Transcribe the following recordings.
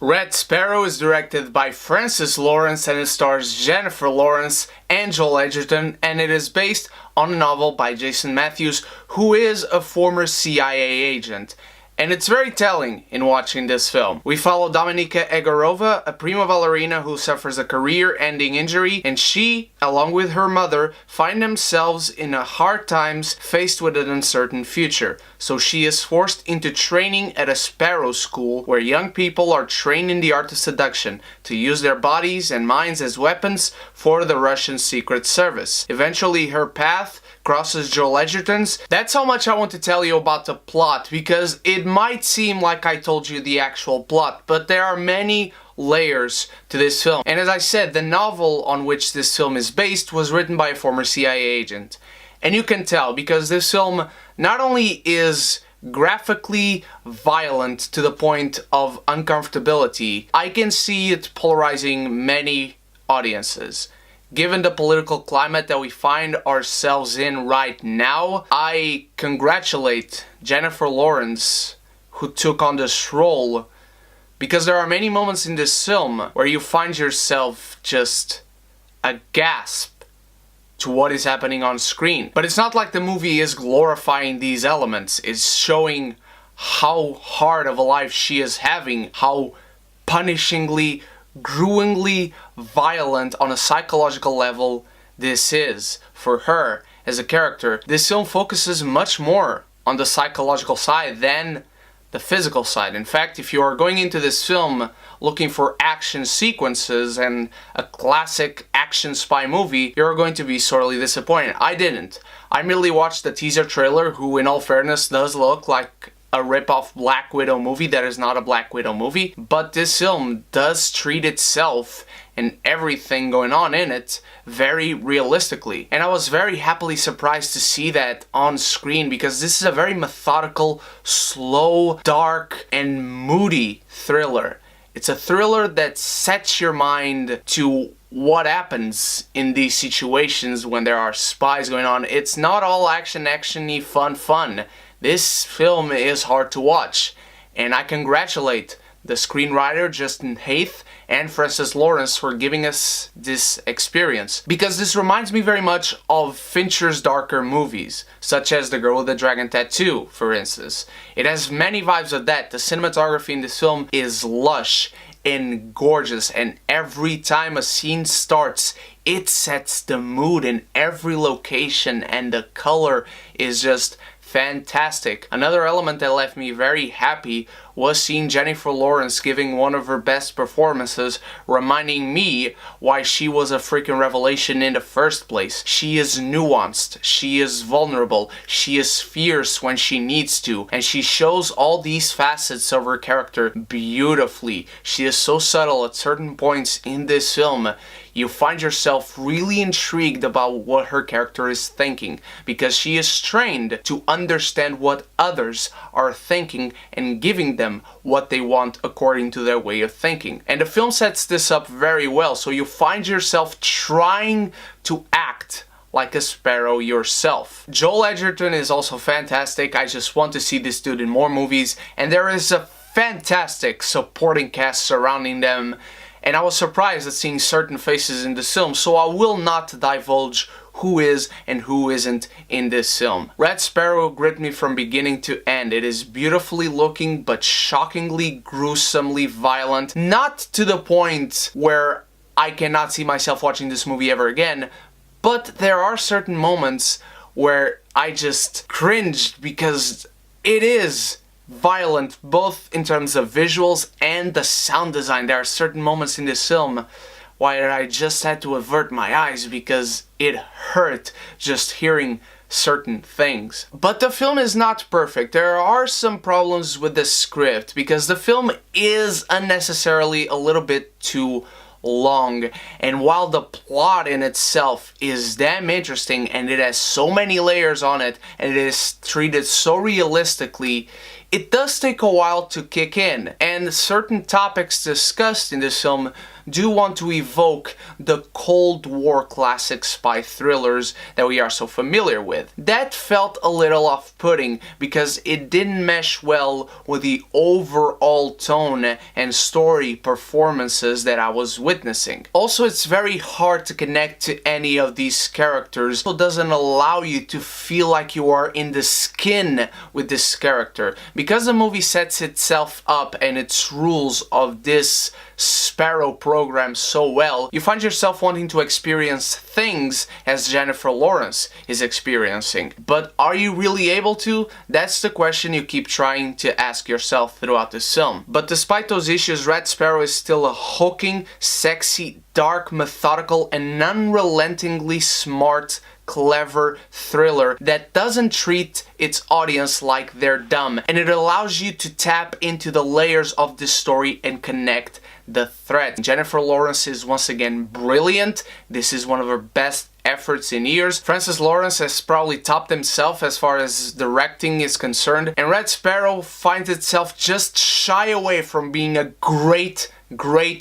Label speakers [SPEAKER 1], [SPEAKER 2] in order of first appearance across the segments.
[SPEAKER 1] Red Sparrow is directed by Francis Lawrence and it stars Jennifer Lawrence and Joel Edgerton, and it is based on a novel by Jason Matthews, who is a former CIA agent. And it's very telling in watching this film. We follow Dominika Egorova, a prima ballerina who suffers a career-ending injury, and she, along with her mother, find themselves in a hard times faced with an uncertain future. So she is forced into training at a Sparrow school where young people are trained in the art of seduction to use their bodies and minds as weapons for the Russian Secret Service. Eventually her path crosses Joel Edgerton's. That's how much I want to tell you about the plot, because it might seem like I told you the actual plot, but there are many layers to this film. And as I said, the novel on which this film is based was written by a former CIA agent. And you can tell, because this film not only is graphically violent to the point of uncomfortability, I can see it polarizing many audiences. Given the political climate that we find ourselves in right now, I congratulate Jennifer Lawrence, who took on this role, because there are many moments in this film where you find yourself just aghast to what is happening on screen. But it's not like the movie is glorifying these elements. It's showing how hard of a life she is having, how punishingly, gruelingly violent on a psychological level this is for her as a character. This film focuses much more on the psychological side than the physical side. In fact, if you are going into this film looking for action sequences and a classic action spy movie, you're going to be sorely disappointed. I didn't. I merely watched the teaser trailer, who in all fairness does look like a rip-off Black Widow movie that is not a Black Widow movie, but this film does treat itself and everything going on in it very realistically. And I was very happily surprised to see that on screen, because this is a very methodical, slow, dark, and moody thriller. It's a thriller that sets your mind to what happens in these situations when there are spies going on. It's not all action-y, fun. This film is hard to watch, and I congratulate the screenwriter Justin Haythe and Francis Lawrence for giving us this experience, because this reminds me very much of Fincher's darker movies, such as The Girl with the Dragon Tattoo, for instance. It has many vibes of that. The cinematography in this film is lush and gorgeous, and every time a scene starts, it sets the mood in every location, and the color is just fantastic. Another element that left me very happy was seeing Jennifer Lawrence giving one of her best performances, reminding me why she was a freaking revelation in the first place. She is nuanced, she is vulnerable, she is fierce when she needs to, and she shows all these facets of her character beautifully. She is so subtle at certain points in this film. You find yourself really intrigued about what her character is thinking, because she is trained to understand what others are thinking and giving them what they want according to their way of thinking. And the film sets this up very well, so you find yourself trying to act like a Sparrow yourself. Joel Edgerton is also fantastic. I just want to see this dude in more movies, and there is a fantastic supporting cast surrounding them. And I was surprised at seeing certain faces in this film, so I will not divulge who is and who isn't in this film. Red Sparrow gripped me from beginning to end. It is beautifully looking, but shockingly, gruesomely violent. Not to the point where I cannot see myself watching this movie ever again, but there are certain moments where I just cringed, because it is violent, both in terms of visuals and the sound design. There are certain moments in this film where I just had to avert my eyes because it hurt just hearing certain things. But the film is not perfect. There are some problems with the script, because the film is unnecessarily a little bit too long, and while the plot in itself is damn interesting and it has so many layers on it and it is treated so realistically, it does take a while to kick in, and certain topics discussed in this film do want to evoke the Cold War classic spy thrillers that we are so familiar with. That felt a little off-putting because it didn't mesh well with the overall tone and story performances that I was witnessing. Also, it's very hard to connect to any of these characters. It doesn't allow you to feel like you are in the skin with this character. Because the movie sets itself up and its rules of this Sparrow program so well, you find yourself wanting to experience things as Jennifer Lawrence is experiencing. But are you really able to? That's the question you keep trying to ask yourself throughout this film. But despite those issues, Red Sparrow is still a hooking, sexy, dark, methodical, and unrelentingly smart, clever thriller that doesn't treat its audience like they're dumb, and it allows you to tap into the layers of this story and connect the thread. Jennifer Lawrence is once again brilliant. This is one of her best efforts in years. Francis Lawrence has probably topped himself as far as directing is concerned, and Red Sparrow finds itself just shy away from being a great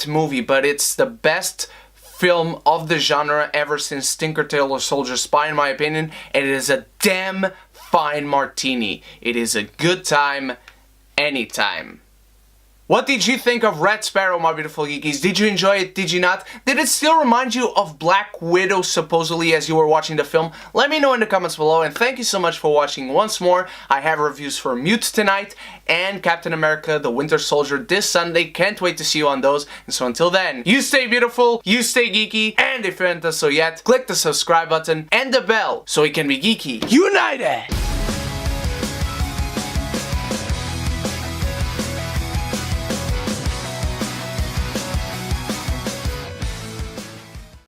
[SPEAKER 1] movie, but it's the best film of the genre ever since Tinker Tailor Soldier Spy, in my opinion, and it is a damn fine martini. It is a good time, anytime. What did you think of Red Sparrow, my beautiful geekies? Did you enjoy it? Did you not? Did it still remind you of Black Widow, supposedly, as you were watching the film? Let me know in the comments below, and thank you so much for watching once more. I have reviews for Mute tonight, and Captain America, the Winter Soldier this Sunday. Can't wait to see you on those. And so until then, you stay beautiful, you stay geeky, and if you haven't done so yet, click the subscribe button and the bell so we can be geeky united!